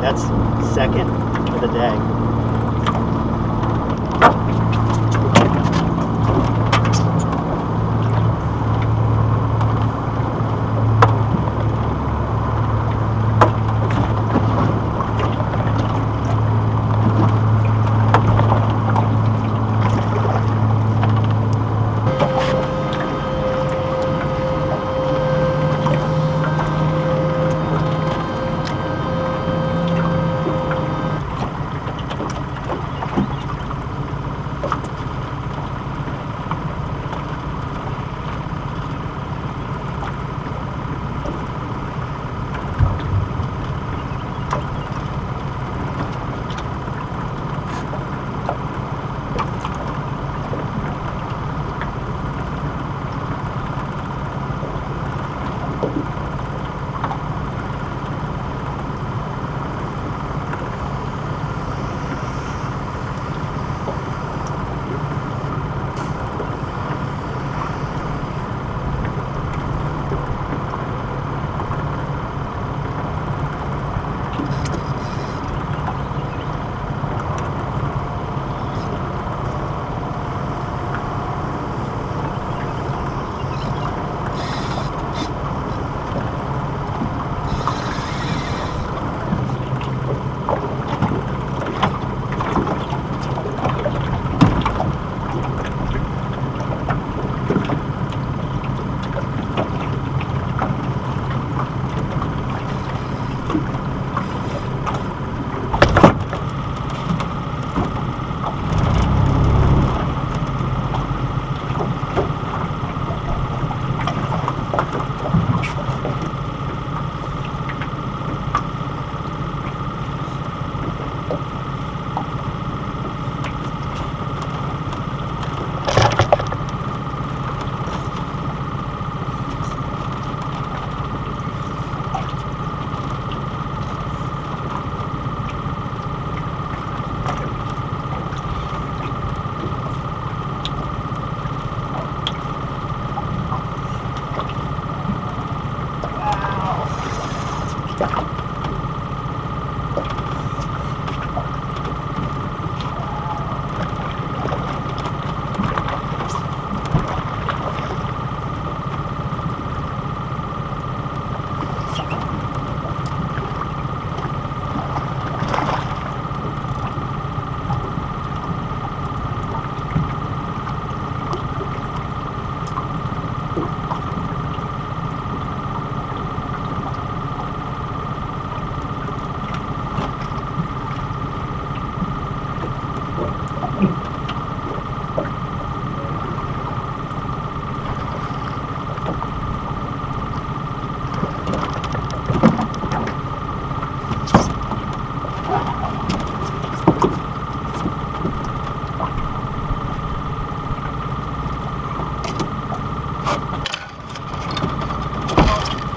That's second for the day.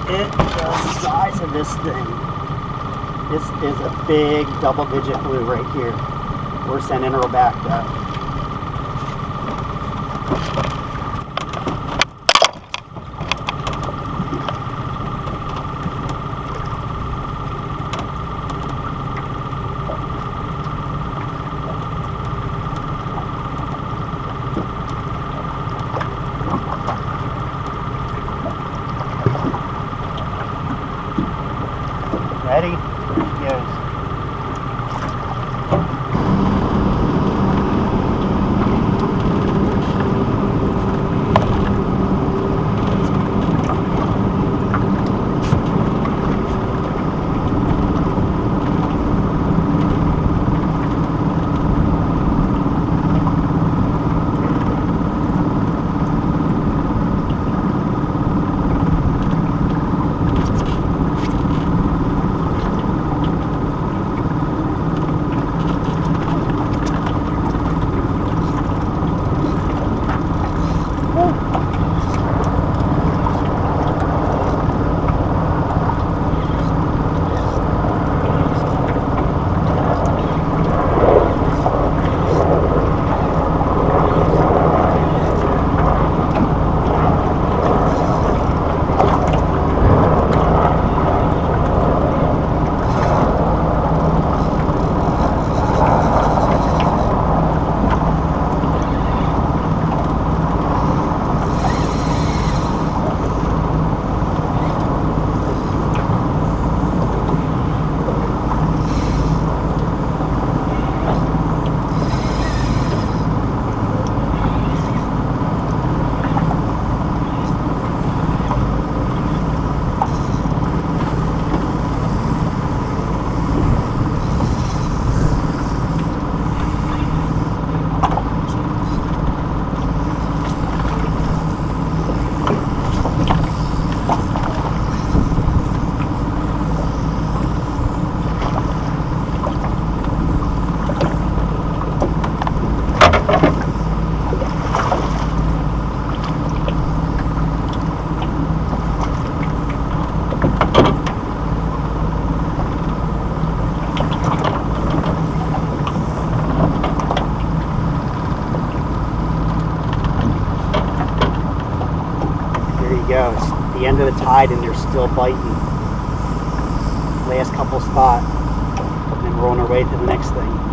The size of this thing. This is a big double-digit blue right here. We're sending her back up. Ready? Here it goes. the end of the tide and they're still biting. Last couple spot, and then we're on our way to the next thing.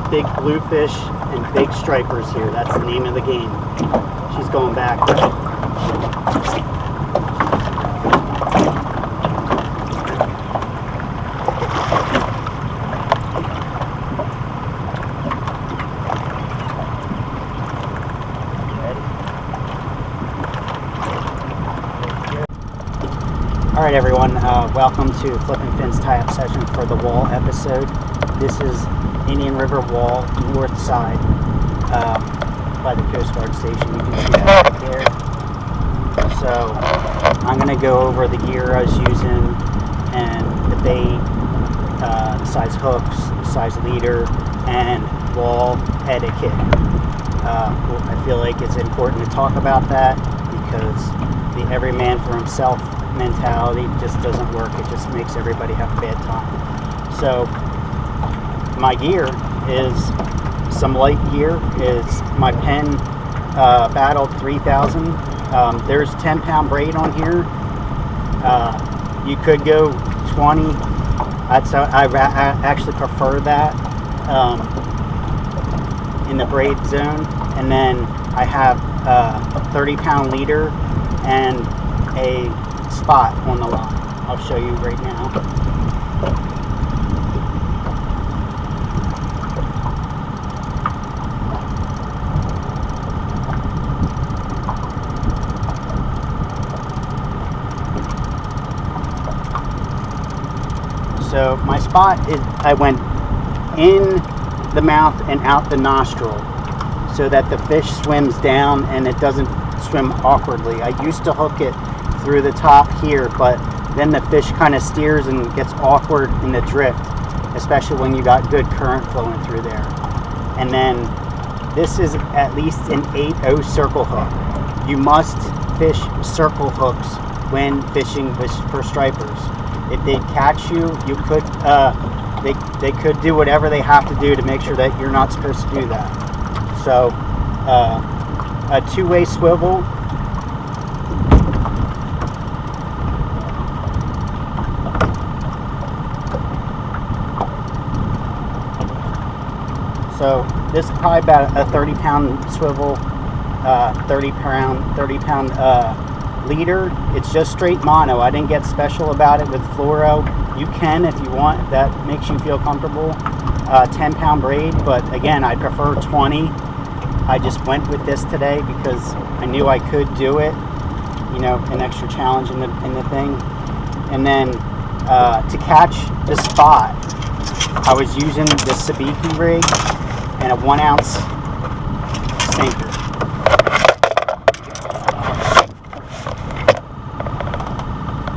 big bluefish and catching big stripers here. That's the name of the game. She's going back. Alright everyone, welcome to FlipNFins tie-up session for the wall episode. This is Indian River Wall, NorthSide, by the Coast Guard station. You can see that right there. So, I'm going to go over the gear I was using, and the bait, the size hooks, the size leader, and wall etiquette. I feel like it's important to talk about that, because the every man for himself mentality just doesn't work. It just makes everybody have a bad time. So my gear is some light gear. Is my Penn Battle 3000. There's 10-pound braid on here. You could go 20. I actually prefer that in the braid zone. And then I have a 30-pound leader and a spot on the line. I'll show you right now. So my spot is, I went in the mouth and out the nostril so that the fish swims down and it doesn't swim awkwardly. I used to hook it through the top here, but then the fish kind of steers and gets awkward in the drift, especially when you got good current flowing through there. And then this is at least an 8/0 circle hook. You must fish circle hooks when fishing for stripers. If they catch you, you could they could do whatever they have to do to make sure that you're not supposed to do that. So a two-way swivel. So this is probably about a 30-pound swivel, 30-pound leader. It's just straight mono. I didn't get special about it with fluoro. You can if you want, if that makes you feel comfortable. 10-pound braid, but again, I prefer 20. I just went with this today because I knew I could do it. You know, an extra challenge in the thing. And then to catch the spot, I was using the sabiki rig and a 1-ounce sinker.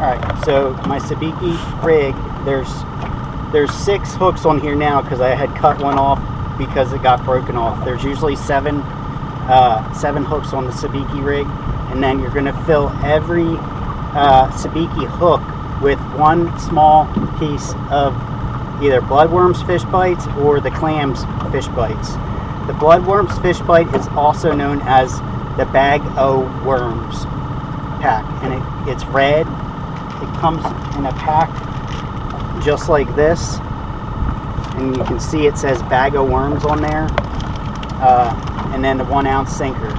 Alright, so my sabiki rig, there's 6 hooks on here now because I had cut one off because it got broken off. There's usually 7 hooks on the sabiki rig, and then you're going to fill every sabiki hook with one small piece of either bloodworms fish bites or the clams fish bites. The bloodworms fish bite is also known as the bag o' worms pack, and it's red. It comes in a pack just like this, and you can see it says bag o' worms on there, and then the 1-ounce sinker.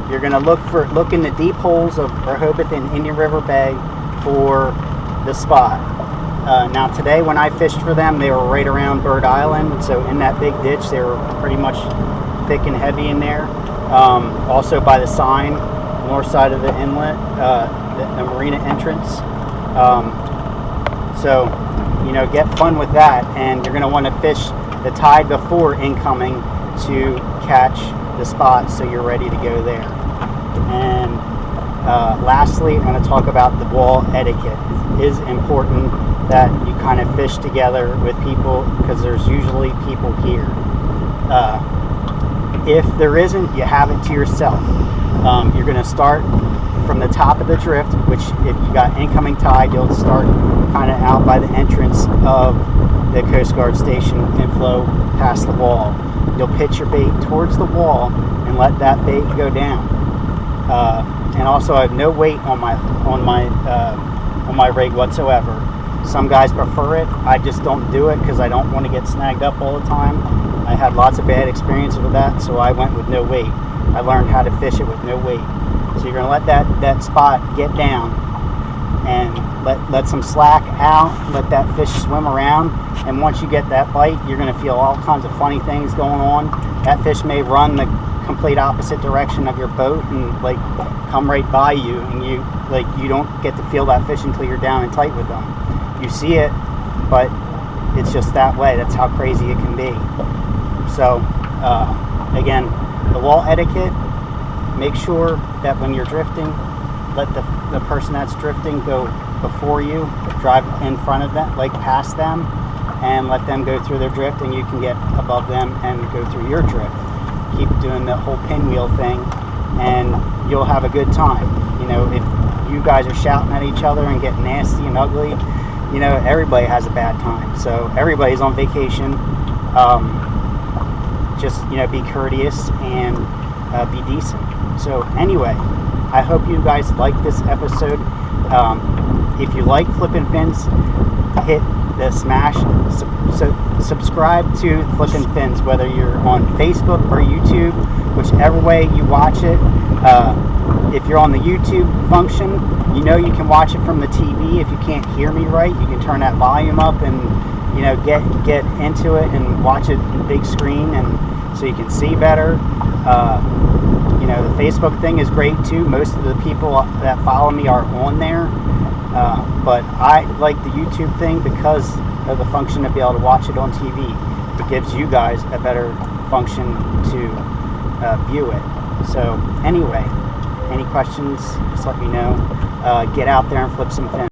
You're going to look in the deep holes of Rehoboth and Indian River Bay for the spot. Now today when I fished for them, they were right around Bird Island, so in that big ditch they were pretty much thick and heavy in there. Also by the sign, north side of the inlet, the marina entrance. So, you know, get fun with that, and you're going to want to fish the tide before incoming to catch the spot so you're ready to go there. And lastly, I'm going to talk about the wall etiquette. It is important that you kind of fish together with people, because there's usually people here. If there isn't, you have it to yourself. You're going to start from the top of the drift, which if you got incoming tide, you'll start kind of out by the entrance of the Coast Guard station and flow past the wall. You'll pitch your bait towards the wall and let that bait go down. And also, I have no weight on my rig whatsoever. Some guys prefer it. I just don't do it because I don't want to get snagged up all the time. I had lots of bad experiences with that, so I went with no weight. I learned how to fish it with no weight. So you're going to let that spot get down and let some slack out, let that fish swim around, and once you get that bite, you're going to feel all kinds of funny things going on. That fish may run the complete opposite direction of your boat and like come right by you, and you don't get to feel that fish until you're down and tight with them. You see it, but it's just that way. That's how crazy it can be. So again, the wall etiquette, make sure that when you're drifting, let the person that's drifting go before you, drive in front of them, like past them, and let them go through their drift, and you can get above them and go through your drift. Keep doing the whole pinwheel thing, and you'll have a good time. You know, if you guys are shouting at each other and getting nasty and ugly, you know, everybody has a bad time. So everybody's on vacation. Just, you know, be courteous and be decent. So anyway, I hope you guys like this episode. If you like FlipNFins, hit the smash, subscribe to FlipNFins, whether you're on Facebook or YouTube, whichever way you watch it. If you're on the YouTube function, you know you can watch it from the TV. If you can't hear me right, you can turn that volume up and, you know, get into it and watch it in big screen, and so you can see better. You know, the Facebook thing is great too. Most of the people that follow me are on there, but I like the YouTube thing because of the function to be able to watch it on TV. It gives you guys a better function to view it. So anyway, any questions, just let me know. Get out there and flip some fins.